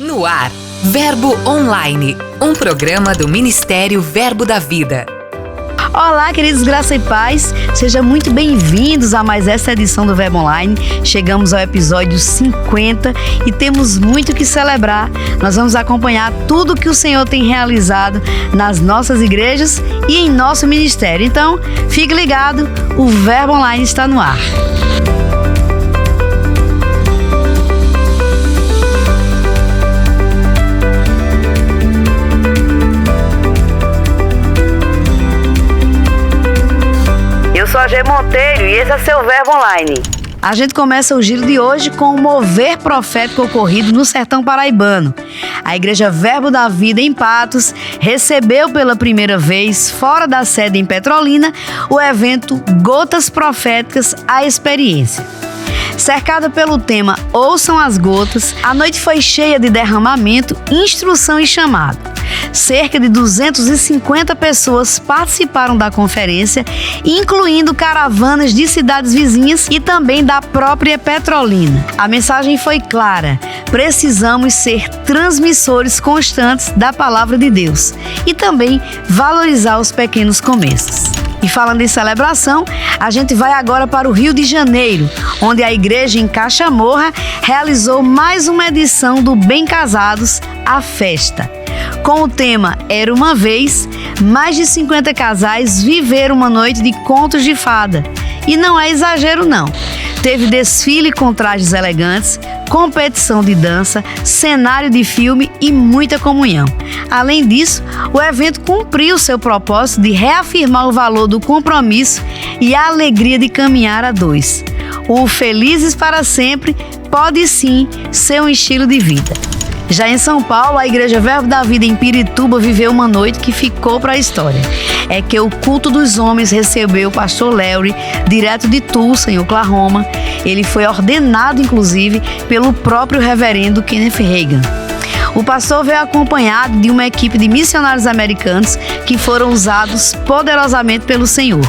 No ar, Verbo Online, um programa do Ministério Verbo da Vida. Olá, queridos, graça e paz, sejam muito bem-vindos a mais essa edição do Verbo Online. Chegamos ao episódio 50 e temos muito que celebrar. Nós vamos acompanhar tudo que o Senhor tem realizado nas nossas igrejas e em nosso ministério. Então, fique ligado, o Verbo Online está no ar. Eu sou a G Monteiro e esse é seu Verbo Online. A gente começa o giro de hoje com o mover profético ocorrido no sertão paraibano. A Igreja Verbo da Vida em Patos recebeu pela primeira vez, fora da sede em Petrolina, o evento Gotas Proféticas, a Experiência. Cercada pelo tema Ouçam as Gotas, a noite foi cheia de derramamento, instrução e chamado. Cerca de 250 pessoas participaram da conferência, incluindo caravanas de cidades vizinhas e também da própria Petrolina. A mensagem foi clara: precisamos ser transmissores constantes da palavra de Deus e também valorizar os pequenos começos. E falando em celebração, a gente vai agora para o Rio de Janeiro, onde a igreja em Cachamorra realizou mais uma edição do Bem Casados, a Festa. Com o tema Era Uma Vez, mais de 50 casais viveram uma noite de contos de fada. E não é exagero, não. Teve desfile com trajes elegantes, competição de dança, cenário de filme e muita comunhão. Além disso, o evento cumpriu seu propósito de reafirmar o valor do compromisso e a alegria de caminhar a dois. O Felizes para Sempre pode sim ser um estilo de vida. Já em São Paulo, a Igreja Verbo da Vida em Pirituba viveu uma noite que ficou para a história. É que o culto dos homens recebeu o pastor Larry, direto de Tulsa, em Oklahoma. Ele foi ordenado, inclusive, pelo próprio reverendo Kenneth Hagin. O pastor veio acompanhado de uma equipe de missionários americanos que foram usados poderosamente pelo Senhor.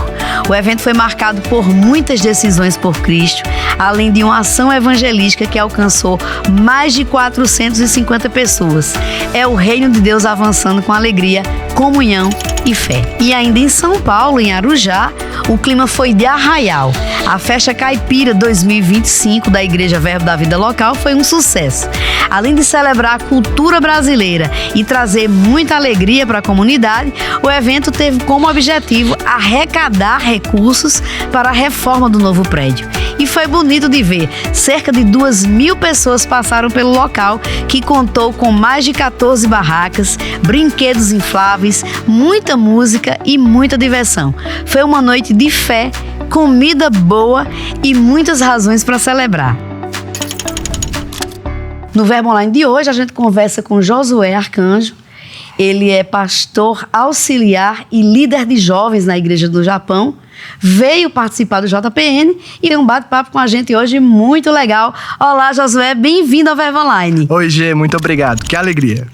O evento foi marcado por muitas decisões por Cristo, além de uma ação evangelística que alcançou mais de 450 pessoas. É o reino de Deus avançando com alegria, comunhão e fé. E ainda em São Paulo, em Arujá, o clima foi de arraial. A Festa Caipira 2025 da Igreja Verbo da Vida local foi um sucesso. Além de celebrar a cultura brasileira e trazer muita alegria para a comunidade, o evento teve como objetivo arrecadar recursos para a reforma do novo prédio. E foi bonito de ver, cerca de 2.000 pessoas passaram pelo local, que contou com mais de 14 barracas, brinquedos infláveis, muita música e muita diversão. Foi uma noite de fé, comida boa e muitas razões para celebrar. No Verbo Online de hoje, a gente conversa com Josué Arcanjo. Ele é pastor auxiliar e líder de jovens na Igreja do Japão. Veio participar do JPN e tem um bate-papo com a gente hoje muito legal. Olá, Josué, bem-vindo ao Verbo Online. Oi, Gê, muito obrigado. Que alegria.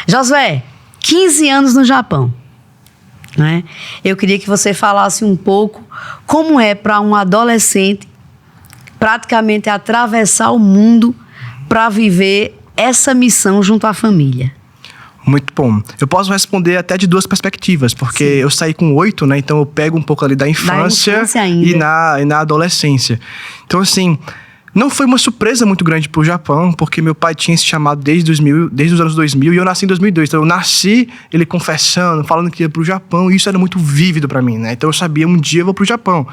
Josué, 15 anos no Japão, né? Eu queria que você falasse um pouco como é para um adolescente praticamente atravessar o mundo para viver essa missão junto à família. Muito bom. Eu posso responder até de duas perspectivas, porque sim, eu saí com 8, né? Então eu pego um pouco ali da infância e na adolescência. Então, assim, não foi uma surpresa muito grande pro Japão, porque meu pai tinha esse chamado desde os anos 2000 e eu nasci em 2002. Então eu nasci ele confessando, falando que ia pro Japão, e isso era muito vívido para mim, né? Então eu sabia, um dia eu vou pro Japão.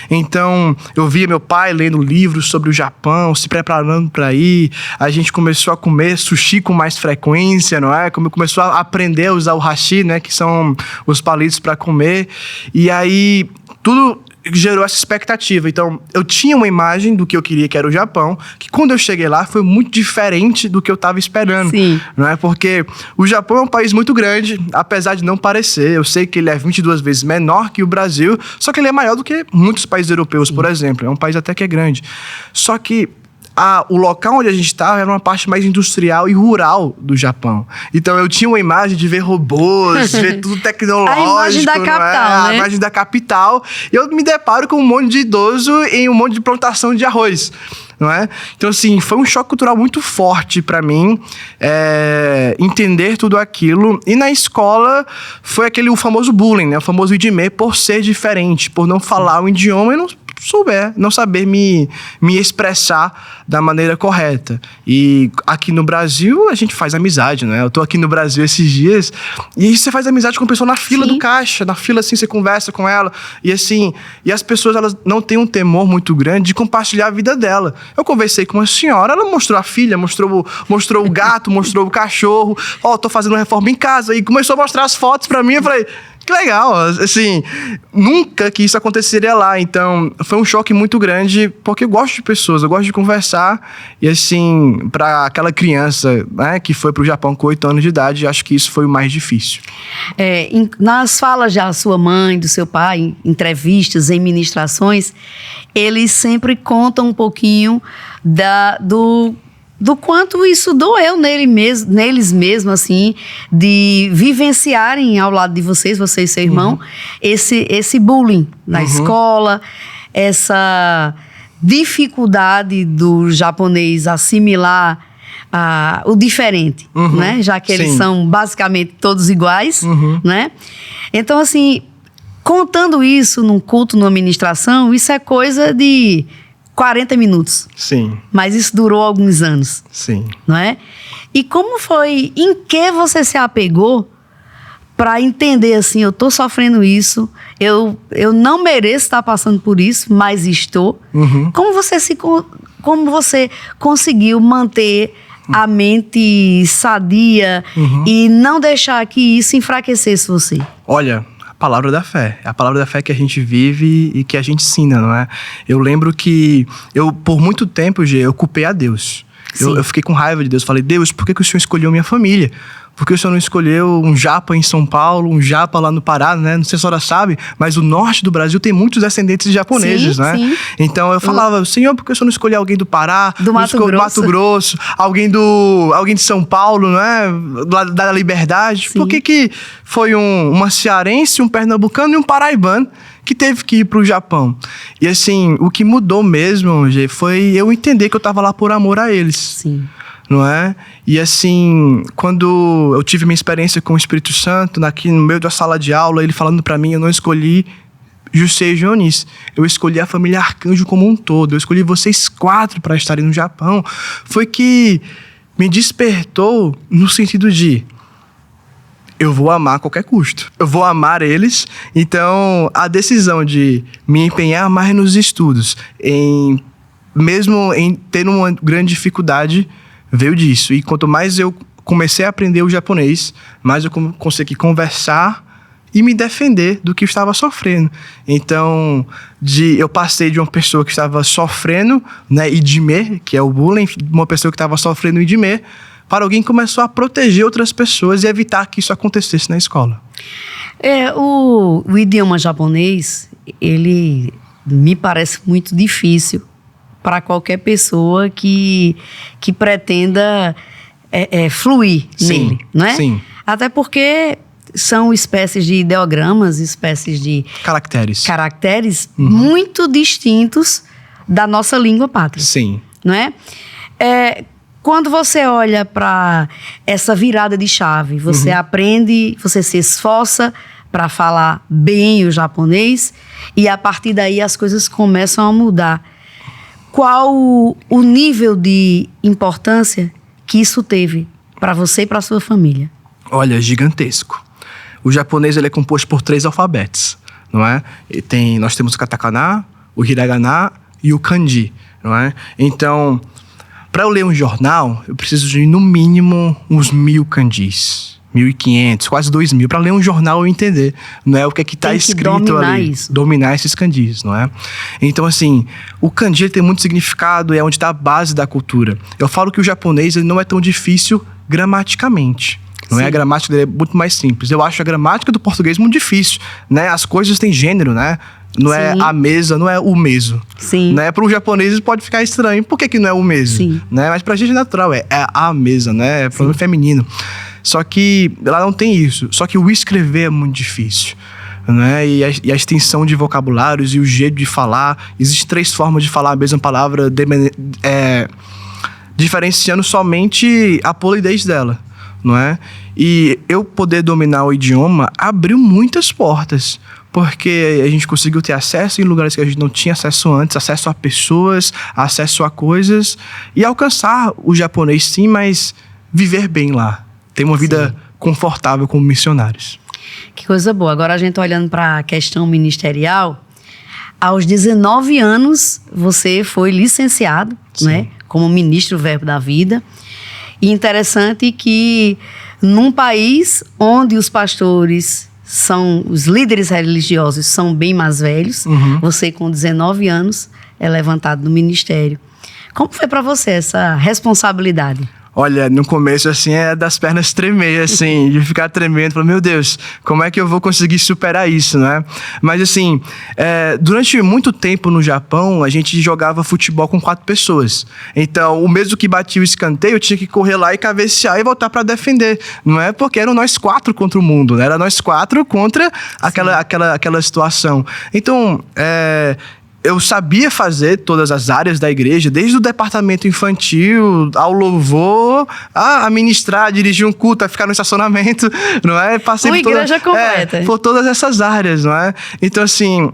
Então eu via meu pai lendo livros sobre o Japão, se preparando para ir. A gente começou a comer sushi com mais frequência, não é? Como começou a aprender a usar o hashi, né? Que são os palitos para comer. E aí tudo gerou essa expectativa. Então, eu tinha uma imagem do que eu queria, que era o Japão, que quando eu cheguei lá foi muito diferente do que eu estava esperando. Sim. Não é? Porque o Japão é um país muito grande, apesar de não parecer. Eu sei que ele é 22 vezes menor que o Brasil, só que ele é maior do que muitos países europeus, por exemplo. É um país até que é grande. Só que o local onde a gente estava era uma parte mais industrial e rural do Japão. Então eu tinha uma imagem de ver robôs, ver tudo tecnológico. A imagem da capital, né? A imagem da capital. E eu me deparo com um monte de idoso em um monte de plantação de arroz. Não é? Então, assim, foi um choque cultural muito forte para mim entender tudo aquilo. E na escola foi o famoso bullying, né? O famoso idime, por ser diferente, por não falar o idioma e não saber me expressar da maneira correta. E aqui no Brasil, a gente faz amizade, né? Eu tô aqui no Brasil esses dias e você faz amizade com a pessoa na fila do caixa. Na fila, assim, você conversa com ela. E assim, as pessoas, elas não têm um temor muito grande de compartilhar a vida dela. Eu conversei com uma senhora, ela mostrou a filha, mostrou o gato, mostrou o cachorro. Tô fazendo uma reforma em casa. E começou a mostrar as fotos pra mim. Eu falei... Que legal, assim, nunca que isso aconteceria lá. Então, foi um choque muito grande, porque eu gosto de pessoas, eu gosto de conversar. E assim, para aquela criança, né, que foi pro Japão com 8 anos de idade, acho que isso foi o mais difícil. Nas falas da sua mãe, do seu pai, em entrevistas, em ministrações, eles sempre contam um pouquinho do quanto isso doeu neles mesmos, assim, de vivenciarem ao lado de vocês e seu irmão, esse bullying na escola, essa dificuldade do japonês assimilar o diferente, né? Já que eles são basicamente todos iguais, né? Então, assim, contando isso num culto, numa ministração, isso é coisa de 40 minutos. Sim. Mas isso durou alguns anos. Sim. Não é? E como foi, em que você se apegou para entender assim, eu tô sofrendo isso, eu não mereço estar passando por isso, mas estou. Como você conseguiu manter a mente sadia e não deixar que isso enfraquecesse você? Olha... Palavra da fé. É a palavra da fé que a gente vive e que a gente ensina, não é? Eu lembro que por muito tempo, eu culpei a Deus. Eu fiquei com raiva de Deus. Falei, Deus, por que o Senhor escolheu minha família? Por que o Senhor não escolheu um japa em São Paulo, um japa lá no Pará, né? Não sei se a senhora sabe, mas o norte do Brasil tem muitos descendentes de japoneses, né? Sim. Então eu falava, Senhor, por que o Senhor não escolheu alguém do Pará? Do Mato Grosso, alguém de São Paulo, né? Da Liberdade. Sim. Por que foi uma cearense, um pernambucano e um paraibano que teve que ir pro Japão? E assim, o que mudou mesmo, Gê, foi eu entender que eu tava lá por amor a eles. Sim. Não é? E assim, quando eu tive minha experiência com o Espírito Santo, aqui no meio da sala de aula, ele falando pra mim, eu não escolhi Jussê e Jonis, eu escolhi a família Arcanjo como um todo, eu escolhi vocês 4 para estarem no Japão, foi que me despertou no sentido de eu vou amar a qualquer custo. Eu vou amar eles. Então, a decisão de me empenhar mais nos estudos, mesmo em ter uma grande dificuldade, veio disso. E quanto mais eu comecei a aprender o japonês, mais eu consegui conversar e me defender do que eu estava sofrendo. Então, eu passei de uma pessoa que estava sofrendo, né, idime, que é o bullying, uma pessoa que estava sofrendo idime, para alguém que começou a proteger outras pessoas e evitar que isso acontecesse na escola. O idioma japonês, ele me parece muito difícil para qualquer pessoa que pretenda fluir nele, não é? Sim. Até porque são espécies de ideogramas, espécies de caracteres muito distintos da nossa língua pátria. Sim. Não é? Quando você olha para essa virada de chave, você aprende, você se esforça para falar bem o japonês e a partir daí as coisas começam a mudar. Qual o nível de importância que isso teve para você e para sua família? Olha, gigantesco. O japonês ele é composto por 3 alfabetos, não é? Nós temos o katakana, o hiragana e o kanji, não é? Então, para eu ler um jornal, eu preciso de, no mínimo, uns 1.000 kanjis. 1.500, quase 2.000, para ler um jornal e entender, não é, o que é que está escrito ali. Dominar esses kanjis, não é? Então, assim, o kanji tem muito significado, é onde está a base da cultura. Eu falo que o japonês ele não é tão difícil gramaticamente. Não é? A gramática dele é muito mais simples. Eu acho a gramática do português muito difícil, né? As coisas têm gênero, né? Não é a mesa, não é o meso. Sim. Né? Para um japonês pode ficar estranho. Por que não é o meso? Sim. Né? Mas pra gente é natural, é a mesa, né? É pronome feminino. Só que lá não tem isso. Só que o escrever é muito difícil. Né? E a extensão de vocabulários e o jeito de falar. Existem 3 formas de falar a mesma palavra, diferenciando somente a polidez dela. Não é? E eu poder dominar o idioma abriu muitas portas. Porque a gente conseguiu ter acesso em lugares que a gente não tinha acesso antes, acesso a pessoas, acesso a coisas, e alcançar o japonês sim, mas viver bem lá. Ter uma vida confortável como missionários. Que coisa boa. Agora a gente olhando para a questão ministerial, aos 19 anos você foi licenciado, né, como ministro Verbo da Vida. E interessante que num país onde os pastores os líderes religiosos são bem mais velhos, você com 19 anos é levantado no ministério. Como foi para você essa responsabilidade? Olha, no começo, assim, é das pernas tremer, assim, de ficar tremendo. Falar, meu Deus, como é que eu vou conseguir superar isso, né? Mas, assim, durante muito tempo no Japão, a gente jogava futebol com 4 pessoas. Então, o mesmo que batia o escanteio, eu tinha que correr lá e cabecear e voltar para defender. Não é porque eram nós 4 contra o mundo, né? Era nós 4 contra aquela situação. Então, eu sabia fazer todas as áreas da igreja, desde o departamento infantil, ao louvor, a ministrar, a dirigir um culto, a ficar no estacionamento, não é? Passei uma igreja completa. Por todas essas áreas, não é? Então, assim,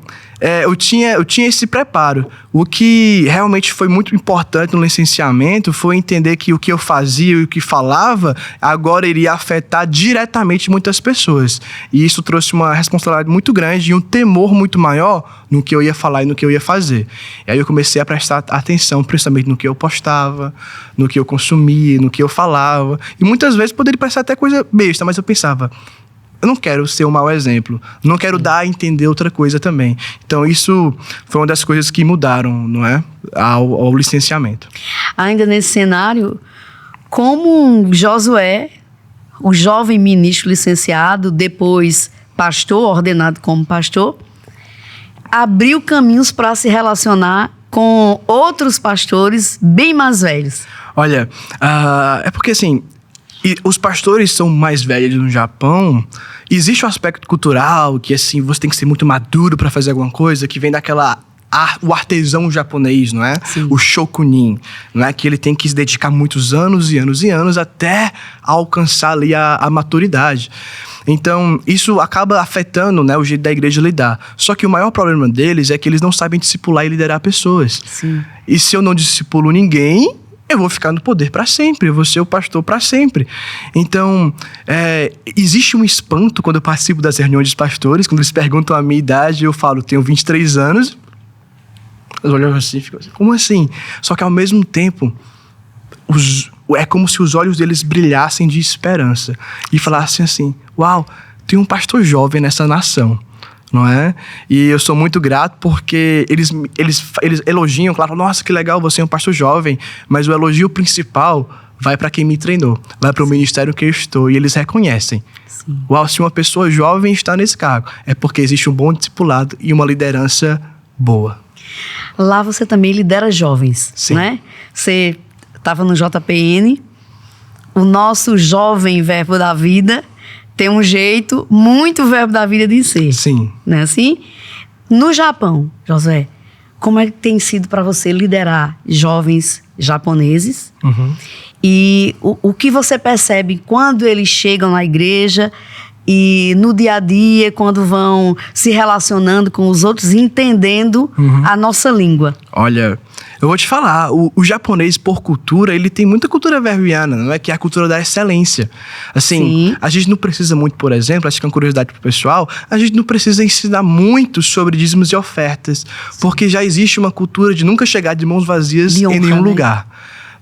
eu tinha esse preparo. O que realmente foi muito importante no licenciamento foi entender que o que eu fazia e o que falava agora iria afetar diretamente muitas pessoas. E isso trouxe uma responsabilidade muito grande e um temor muito maior no que eu ia falar e no que eu ia fazer. E aí eu comecei a prestar atenção, principalmente no que eu postava, no que eu consumia, no que eu falava. E muitas vezes poderia parecer até coisa besta, mas eu pensava, eu não quero ser um mau exemplo, não quero dar a entender outra coisa também. Então isso foi uma das coisas que mudaram, não é? Ao licenciamento. Ainda nesse cenário, como Josué, o jovem ministro licenciado, depois pastor, ordenado como pastor, abriu caminhos para se relacionar com outros pastores bem mais velhos? Olha, é porque assim, os pastores são mais velhos no Japão. Existe um aspecto cultural que assim, você tem que ser muito maduro para fazer alguma coisa, que vem o artesão japonês, não é? Sim. O shokunin, não é? Que ele tem que se dedicar muitos anos e anos e anos até alcançar ali a maturidade. Então, isso acaba afetando, né, o jeito da igreja lidar. Só que o maior problema deles é que eles não sabem discipular e liderar pessoas. Sim. E se eu não discipulo ninguém, eu vou ficar no poder para sempre, eu vou ser o pastor para sempre. Então, existe um espanto quando eu participo das reuniões dos pastores, quando eles perguntam a minha idade, eu falo, tenho 23 anos. Eles olham assim, ficam assim, como assim? Só que ao mesmo tempo, é como se os olhos deles brilhassem de esperança e falassem assim, uau, tem um pastor jovem nessa nação. Não é? E eu sou muito grato porque eles elogiam, claro, nossa, que legal, você é um pastor jovem, mas o elogio principal vai para quem me treinou, vai para o ministério que eu estou, e eles reconhecem. Sim. Uau, se uma pessoa jovem está nesse cargo, é porque existe um bom discipulado e uma liderança boa. Lá você também lidera jovens, Sim. Né? Você estava no JPN, o nosso jovem Verbo da Vida tem um jeito muito Verbo da Vida de ser. Sim. Não é assim? No Japão, Josué, como é que tem sido para você liderar jovens japoneses? Uhum. E o que você percebe quando eles chegam na igreja e no dia a dia, quando vão se relacionando com os outros, entendendo a nossa língua? Olha, eu vou te falar, o japonês, por cultura, ele tem muita cultura verbiana, não é? Que é a cultura da excelência. Assim, Sim. A gente não precisa muito, por exemplo, acho que é uma curiosidade pro pessoal, a gente não precisa ensinar muito sobre dízimos e ofertas, porque já existe uma cultura de nunca chegar de mãos vazias De honra, em nenhum né? lugar.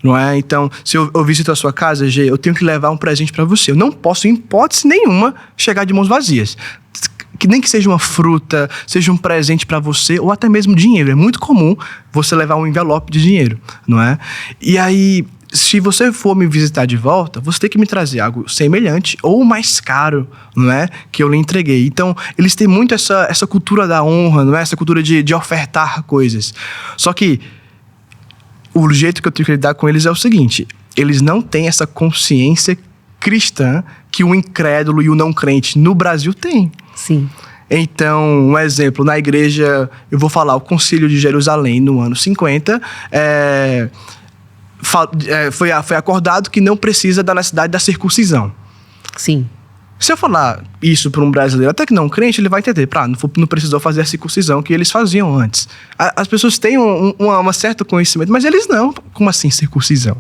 Não é? Então, se eu visito a sua casa, Gê, eu tenho que levar um presente para você. Eu não posso, em hipótese nenhuma, chegar de mãos vazias. Que nem que seja uma fruta, seja um presente para você, ou até mesmo dinheiro. É muito comum você levar um envelope de dinheiro, não é? E aí, se você for me visitar de volta, você tem que me trazer algo semelhante ou mais caro, não é? Que eu lhe entreguei. Então, eles têm muito essa cultura da honra, não é? Essa cultura de ofertar coisas. Só que o jeito que eu tenho que lidar com eles é o seguinte: eles não têm essa consciência cristã que o incrédulo e o não crente no Brasil têm. Sim. Então, um exemplo, na igreja, eu vou falar, o Concílio de Jerusalém, no ano 50, foi acordado que não precisa da necessidade da circuncisão. Sim. Se eu falar isso para um brasileiro, até que não crente, ele vai entender, não precisou fazer a circuncisão que eles faziam antes. As pessoas têm um certo conhecimento, mas eles não. Como assim circuncisão?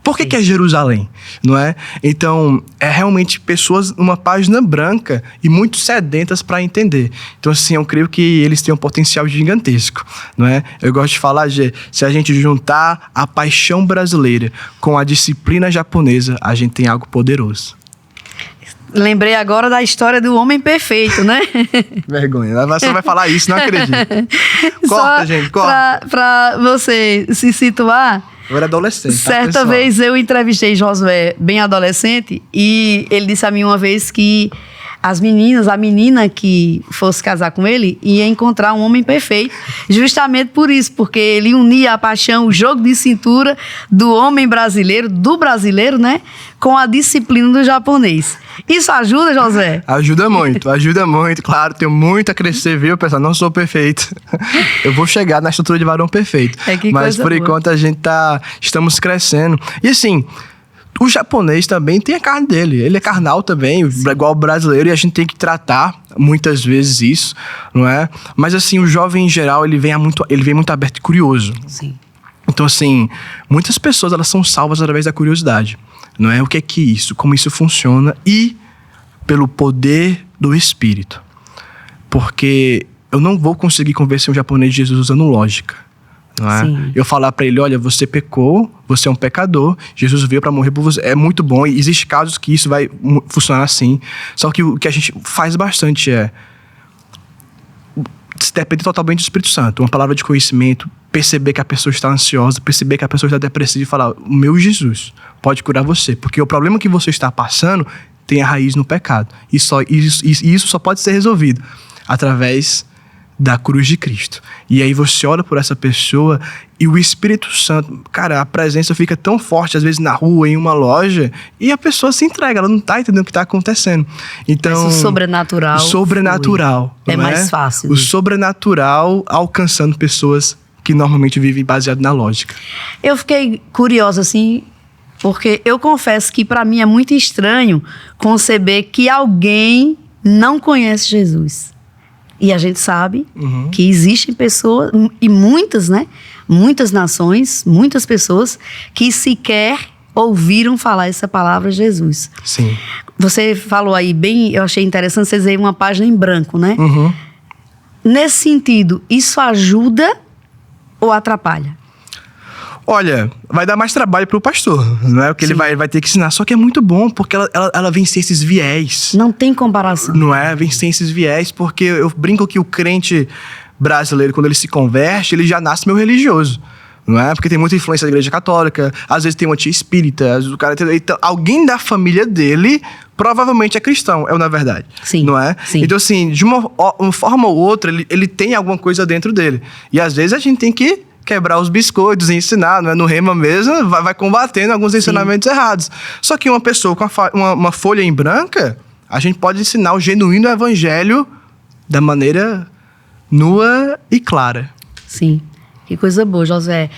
Por que é Jerusalém, não é? Então, é realmente pessoas numa página branca e muito sedentas para entender. Então, assim, eu creio que eles têm um potencial gigantesco, não é? Eu gosto de falar, se a gente juntar a paixão brasileira com a disciplina japonesa, a gente tem algo poderoso. Lembrei agora da história do homem perfeito, né? Vergonha. Você vai falar isso, não acredito. Corta, gente, corta. Pra você se situar... Eu era adolescente. Certa vez eu entrevistei Josué, bem adolescente, e ele disse a mim uma vez que a menina que fosse casar com ele, ia encontrar um homem perfeito. Justamente por isso, porque ele unia a paixão, o jogo de cintura do homem brasileiro, do brasileiro, né? Com a disciplina do japonês. Isso ajuda, José? Ajuda muito, claro, tenho muito a crescer, viu, pessoal? Não sou perfeito. Eu vou chegar na estrutura de varão perfeito. Mas por enquanto estamos crescendo. E assim, o japonês também tem a carne dele. Ele é carnal também, sim, igual o brasileiro, e a gente tem que tratar muitas vezes isso, não é? Mas assim, o jovem em geral, ele vem muito aberto e curioso. Sim. Então assim, muitas pessoas, elas são salvas através da curiosidade. Não é? O que é que isso? Como isso funciona? E pelo poder do Espírito. Porque eu não vou conseguir convencer um japonês de Jesus usando lógica. Não é? Sim. Eu falar para ele, olha, você pecou, você é um pecador, Jesus veio para morrer por você. É muito bom, e existem casos que isso vai funcionar assim. Só que o que a gente faz bastante se depende totalmente do Espírito Santo. Uma palavra de conhecimento, perceber que a pessoa está ansiosa, perceber que a pessoa está depressiva e falar, o meu Jesus pode curar você. Porque o problema que você está passando tem a raiz no pecado. E isso só pode ser resolvido através da cruz de Cristo. E aí você ora por essa pessoa e o Espírito Santo, cara, a presença fica tão forte, às vezes na rua, em uma loja, e a pessoa se entrega, ela não está entendendo o que está acontecendo. Então, o sobrenatural é mais fácil. O sobrenatural alcançando pessoas que normalmente vivem baseado na lógica. Eu fiquei curiosa, assim, porque eu confesso que para mim é muito estranho conceber que alguém não conhece Jesus. E a gente sabe que existem pessoas, e muitas, né? Muitas nações, muitas pessoas que sequer ouviram falar essa palavra Jesus. Sim. Você falou aí bem, eu achei interessante você dizer uma página em branco, né? Uhum. Nesse sentido, isso ajuda ou atrapalha? Olha, vai dar mais trabalho pro pastor, não é? Porque ele vai ter que ensinar. Só que é muito bom, porque ela vence esses viés. Não tem comparação. Não é? Vence esses viés, porque eu brinco que o crente brasileiro, quando ele se converte, ele já nasce meio religioso. Não é? Porque tem muita influência da igreja católica, às vezes tem uma tia espírita, o cara então, alguém da família dele provavelmente é cristão, na verdade. Sim. Não é? Sim. Então, assim, de uma forma ou outra, ele tem alguma coisa dentro dele. E às vezes a gente tem que quebrar os biscoitos e ensinar, não é? No rema mesmo, vai combatendo alguns ensinamentos errados. Só que uma pessoa com uma folha em branca, a gente pode ensinar o genuíno evangelho da maneira nua e clara. Sim, que coisa boa, José.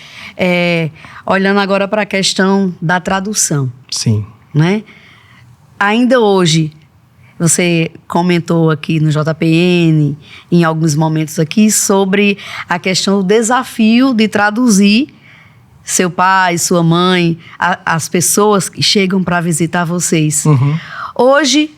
Olhando agora para a questão da tradução. Sim. Né? Ainda hoje, você comentou aqui no JPN, em alguns momentos aqui, sobre a questão do desafio de traduzir seu pai, sua mãe, as pessoas que chegam para visitar vocês. Uhum. Hoje,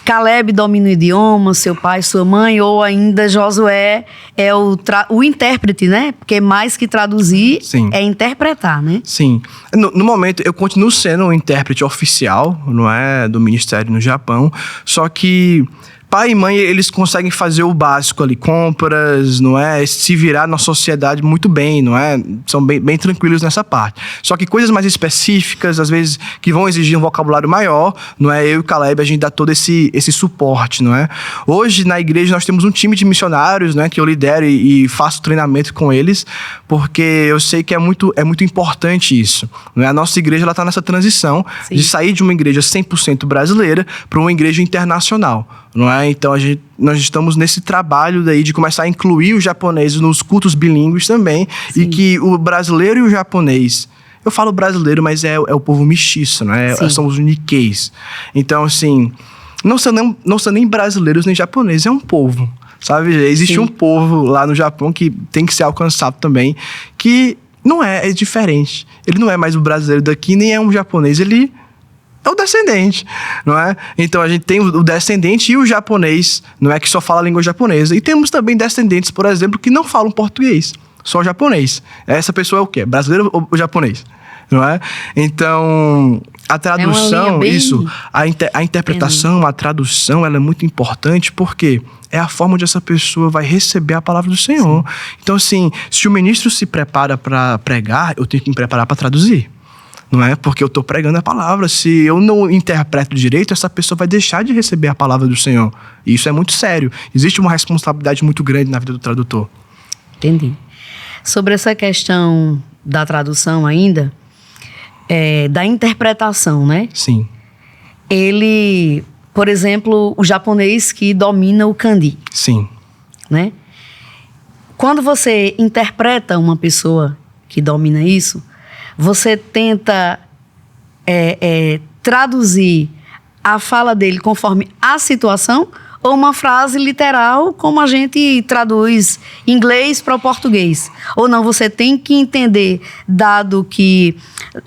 Caleb domina o idioma, seu pai, sua mãe, ou ainda Josué é o intérprete, né? Porque mais que traduzir, sim, é interpretar, né? Sim. No momento, eu continuo sendo o intérprete oficial, não é? Do ministério no Japão, só que pai e mãe, eles conseguem fazer o básico ali, compras, não é? Se virar na sociedade muito bem, não é? São bem tranquilos nessa parte. Só que coisas mais específicas, às vezes, que vão exigir um vocabulário maior, não é? Eu e o Caleb, a gente dá todo esse suporte, não é? Hoje, na igreja, nós temos um time de missionários, né? Que eu lidero e faço treinamento com eles, porque eu sei que é muito importante isso, não é? A nossa igreja, ela está nessa transição de sair de uma igreja 100% brasileira para uma igreja internacional, não é? Então, nós estamos nesse trabalho daí de começar a incluir o japonês nos cultos bilíngues também, e que o brasileiro e o japonês, eu falo brasileiro, mas é o povo mestiço, né? São os Nikkeis. Então, assim, não são nem brasileiros nem japoneses, é um povo, sabe? Existe um povo lá no Japão que tem que ser alcançado também, que não é diferente. Ele não é mais o brasileiro daqui, nem é um japonês, ele é o descendente, não é? Então, a gente tem o descendente e o japonês, não é, que só fala a língua japonesa. E temos também descendentes, por exemplo, que não falam português, só japonês. Essa pessoa é o quê? Brasileiro ou japonês? Não é? Então, a tradução, a interpretação, a tradução, ela é muito importante, porque é a forma onde essa pessoa vai receber a palavra do Senhor. Então, assim, se o ministro se prepara para pregar, eu tenho que me preparar para traduzir. Não é? Porque eu estou pregando a palavra. Se eu não interpreto direito, essa pessoa vai deixar de receber a palavra do Senhor. E isso é muito sério. Existe uma responsabilidade muito grande na vida do tradutor. Entendi. Sobre essa questão da tradução ainda, da interpretação, né? Sim. Ele, por exemplo, o japonês que domina o kanji. Sim. Né? Quando você interpreta uma pessoa que domina isso, você tenta traduzir a fala dele conforme a situação, ou uma frase literal, como a gente traduz inglês para o português. Ou não, você tem que entender, dado que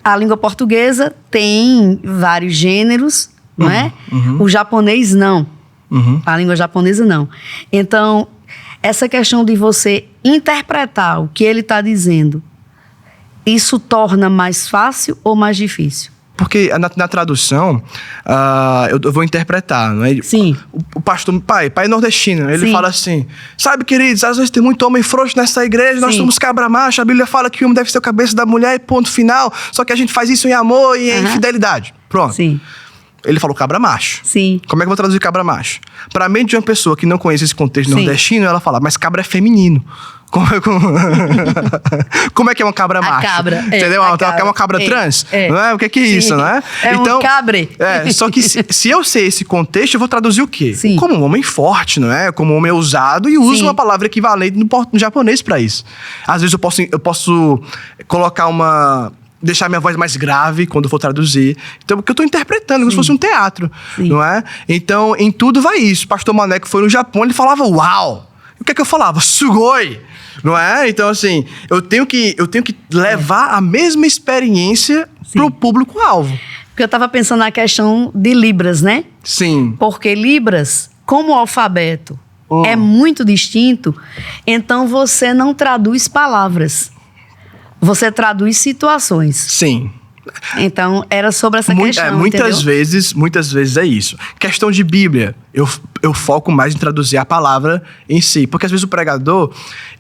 a língua portuguesa tem vários gêneros, não é? O japonês não. A língua japonesa não. Então, essa questão de você interpretar o que ele está dizendo, isso torna mais fácil ou mais difícil? Porque na tradução, eu vou interpretar, não é? Sim. O pastor, pai nordestino, ele fala assim: sabe, queridos, às vezes tem muito homem frouxo nessa igreja, nós somos cabra macho, a Bíblia fala que o homem deve ser a cabeça da mulher e ponto final, só que a gente faz isso em amor e em fidelidade. Pronto. Sim. Ele falou cabra macho. Sim. Como é que eu vou traduzir cabra macho? Para a mente de uma pessoa que não conhece esse contexto nordestino, ela fala, mas cabra é feminino. Como é que é uma cabra macho? Cabra. Entendeu? É uma cabra trans? Não é? O que é isso, não é? Então, um cabre. Só que se eu sei esse contexto, eu vou traduzir o quê? Sim. Como um homem forte, não é? Como um homem ousado, e uso uma palavra equivalente no japonês para isso. Às vezes eu posso colocar deixar minha voz mais grave quando eu for traduzir. Então, porque eu estou interpretando, como se fosse um teatro, não é? Então, em tudo vai isso. O pastor Maneco foi no Japão, ele falava uau! O que é que eu falava? Sugoi! Não é? Então, assim, eu tenho que levar a mesma experiência pro público-alvo. Porque eu estava pensando na questão de Libras, né? Sim. Porque Libras, como o alfabeto é muito distinto, então você não traduz palavras. Você traduz situações. Sim. Então, era sobre essa questão, muitas vezes é isso. Questão de Bíblia, eu foco mais em traduzir a palavra em si. Porque às vezes o pregador,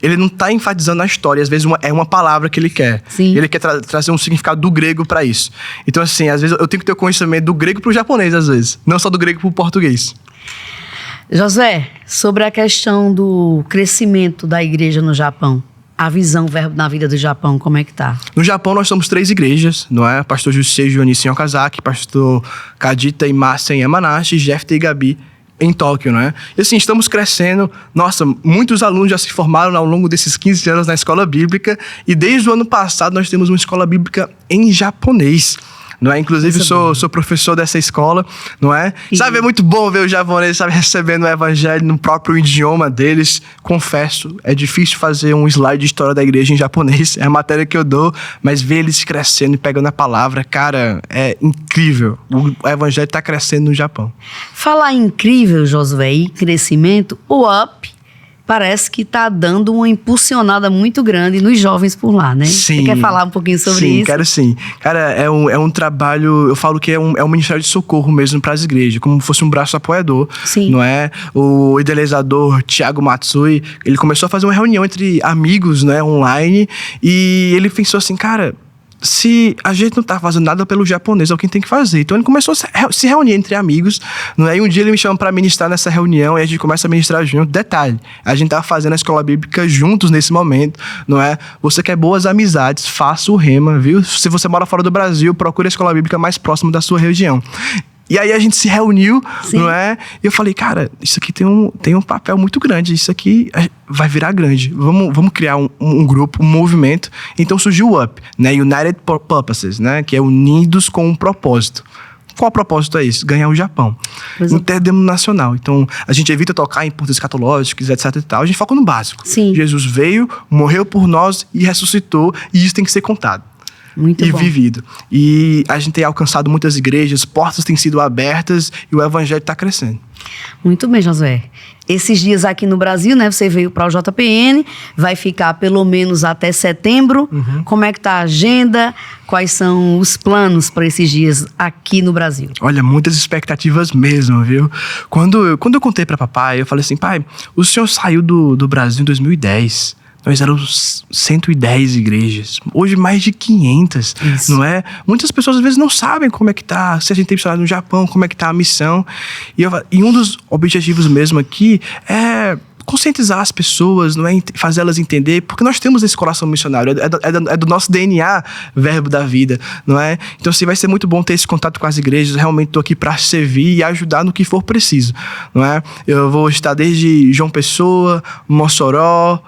ele não está enfatizando na história. Às vezes é uma palavra que ele quer. Sim. Ele quer trazer um significado do grego para isso. Então, assim, às vezes eu tenho que ter o conhecimento do grego para o japonês, às vezes. Não só do grego para o português. Josué, sobre a questão do crescimento da igreja no Japão. A visão Verbo na vida do Japão, como é que tá? No Japão, nós somos 3 igrejas, não é? Pastor Josei Jonissi em Okazaki, pastor Kadita e Márcia em Yamanashi, Jefta e Gabi em Tóquio, não é? E assim, estamos crescendo. Nossa, muitos alunos já se formaram ao longo desses 15 anos na escola bíblica, e desde o ano passado nós temos uma escola bíblica em japonês. Não é? Inclusive, sou professor dessa escola, não é? Sabe, é muito bom ver os japoneses, sabe, recebendo o evangelho no próprio idioma deles. Confesso, é difícil fazer um slide de história da igreja em japonês. É a matéria que eu dou, mas ver eles crescendo e pegando a palavra, cara, é incrível. O evangelho está crescendo no Japão. Falar incrível, Josué, e crescimento, o UP, parece que está dando uma impulsionada muito grande nos jovens por lá, né? Sim. Você quer falar um pouquinho sobre isso? Sim, quero sim. Cara, é um trabalho, eu falo que é um ministério de socorro mesmo para as igrejas, como fosse um braço apoiador. Sim. Não é? O idealizador Thiago Matsui, ele começou a fazer uma reunião entre amigos, né, online, e ele pensou assim, cara, se a gente não tá fazendo nada pelo japonês, é o que tem que fazer. Então ele começou a se reunir entre amigos, não é? E um dia ele me chama para ministrar nessa reunião e a gente começa a ministrar junto. Detalhe, a gente tá fazendo a escola bíblica juntos nesse momento, não é? Você quer boas amizades, faça o Rema, viu? Se você mora fora do Brasil, procure a escola bíblica mais próxima da sua região. E aí a gente se reuniu, Sim. não é? E eu falei, cara, isso aqui tem um papel muito grande, isso aqui vai virar grande. Vamos criar um grupo, um movimento. Então surgiu o UP, né? United Purposes, né? Que é unidos com um propósito. Qual propósito é esse? Ganhar o Japão. Interdenominacional. Então, a gente evita tocar em pontos escatológicos, etc e tal. A gente foca no básico. Sim. Jesus veio, morreu por nós e ressuscitou. E isso tem que ser contado. Muito e bom. Vivido. E a gente tem alcançado muitas igrejas, portas têm sido abertas e o evangelho está crescendo. Muito bem, Josué. Esses dias aqui no Brasil, né? Você veio para o JPN, vai ficar pelo menos até setembro. Uhum. Como é que tá a agenda? Quais são os planos para esses dias aqui no Brasil? Olha, muitas expectativas mesmo, viu? Quando eu contei para papai, eu falei assim, pai, o senhor saiu do Brasil em 2010. Nós éramos 110 igrejas. Hoje, mais de 500, Isso. não é? Muitas pessoas, às vezes, não sabem como é que tá, se a gente tem missionário no Japão, como é que tá a missão. E um dos objetivos mesmo aqui é conscientizar as pessoas, não é? Fazer elas entender, porque nós temos esse coração missionário, é do nosso DNA, verbo da vida, não é? Então, vai ser muito bom ter esse contato com as igrejas. Realmente estou aqui para servir e ajudar no que for preciso, não é? Eu vou estar desde João Pessoa, Mossoró,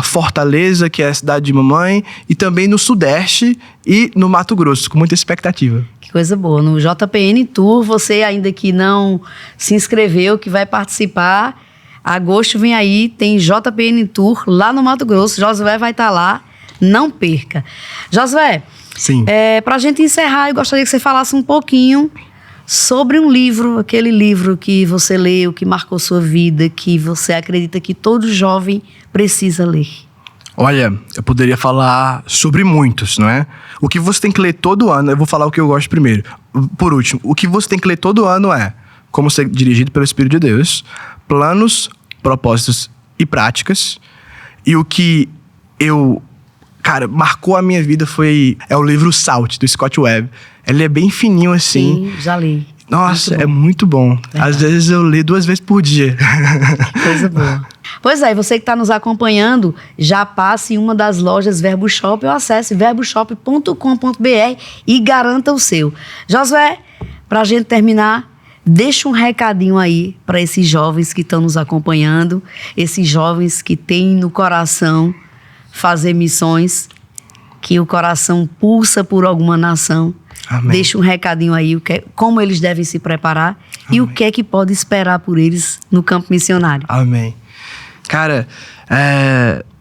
Fortaleza, que é a cidade de mamãe, e também no Sudeste e no Mato Grosso, com muita expectativa. Que coisa boa. No JPN Tour, você ainda que não se inscreveu, que vai participar, agosto vem aí, tem JPN Tour lá no Mato Grosso. Josué vai estar lá, não perca. Josué, Sim. Pra gente encerrar, eu gostaria que você falasse um pouquinho sobre um livro, aquele livro que você leu, que marcou sua vida, que você acredita que todo jovem precisa ler. Olha, eu poderia falar sobre muitos, não é? O que você tem que ler todo ano, eu vou falar o que eu gosto primeiro. Por último, o que você tem que ler todo ano é Como Ser Dirigido pelo Espírito de Deus, Planos, Propósitos e Práticas. E o que marcou a minha vida é o livro Salt, do Scott Webb. Ele é bem fininho assim. Sim, já li. Nossa, é muito bom. Verdade. Às vezes eu leio 2 vezes por dia. Que coisa boa. Pois é, você que está nos acompanhando, já passe em uma das lojas Verbo Shop ou acesse verboshop.com.br e garanta o seu. Josué, para a gente terminar, deixa um recadinho aí para esses jovens que estão nos acompanhando, esses jovens que têm no coração fazer missões, que o coração pulsa por alguma nação. Amém. Deixa um recadinho aí, como eles devem se preparar. Amém. E o que é que pode esperar por eles no campo missionário. Amém. Cara,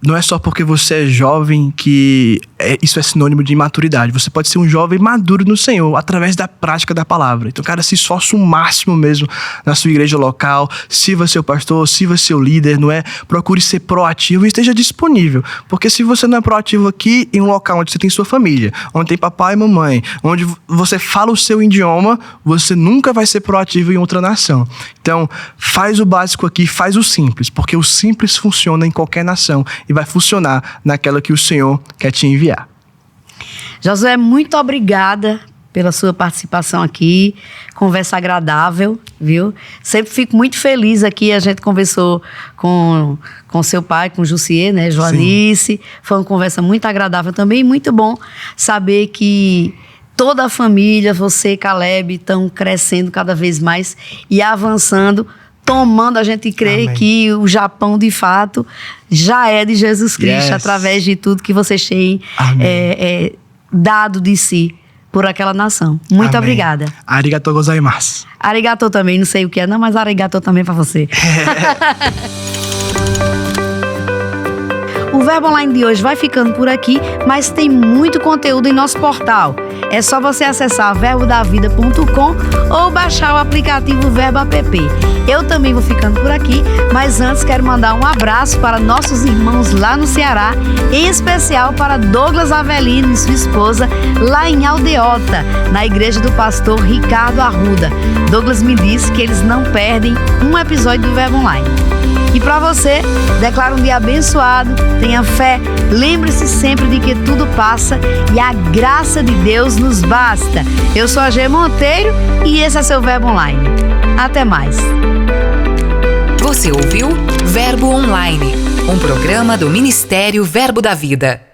não é só porque você é jovem que isso é sinônimo de imaturidade. Você pode ser um jovem maduro no Senhor através da prática da palavra. Então, cara, se esforce o máximo mesmo na sua igreja local. Sirva seu pastor, sirva seu líder, não é? Procure ser proativo e esteja disponível. Porque se você não é proativo aqui em um local onde você tem sua família, onde tem papai e mamãe, onde você fala o seu idioma, você nunca vai ser proativo em outra nação. Então, faz o básico aqui, faz o simples, porque o simples funciona em qualquer nação e vai funcionar naquela que o Senhor quer te enviar. Josué, muito obrigada pela sua participação aqui, conversa agradável, viu? Sempre fico muito feliz aqui, a gente conversou com seu pai, com o Jussier, né, Joanice. Sim. Foi uma conversa muito agradável também, muito bom saber que toda a família, você e Caleb, estão crescendo cada vez mais e avançando, tomando, a gente crê Amém. Que o Japão, de fato, já é de Jesus Cristo, yes. através de tudo que vocês têm dado de si por aquela nação. Muito Amém. Obrigada. Arigatou gozaimasu. Arigatou também, não sei o que é, não, mas arigatou também para você. O Verbo Online de hoje vai ficando por aqui, mas tem muito conteúdo em nosso portal. É só você acessar verbodavida.com ou baixar o aplicativo Verbo App. Eu também vou ficando por aqui, mas antes quero mandar um abraço para nossos irmãos lá no Ceará, em especial para Douglas Avelino e sua esposa lá em Aldeota, na igreja do pastor Ricardo Arruda. Douglas me disse que eles não perdem um episódio do Verbo Online. E para você, declaro um dia abençoado, tenha fé, lembre-se sempre de que tudo passa e a graça de Deus nos basta. Eu sou a Gê Monteiro e esse é seu Verbo Online. Até mais. Você ouviu Verbo Online, um programa do Ministério Verbo da Vida.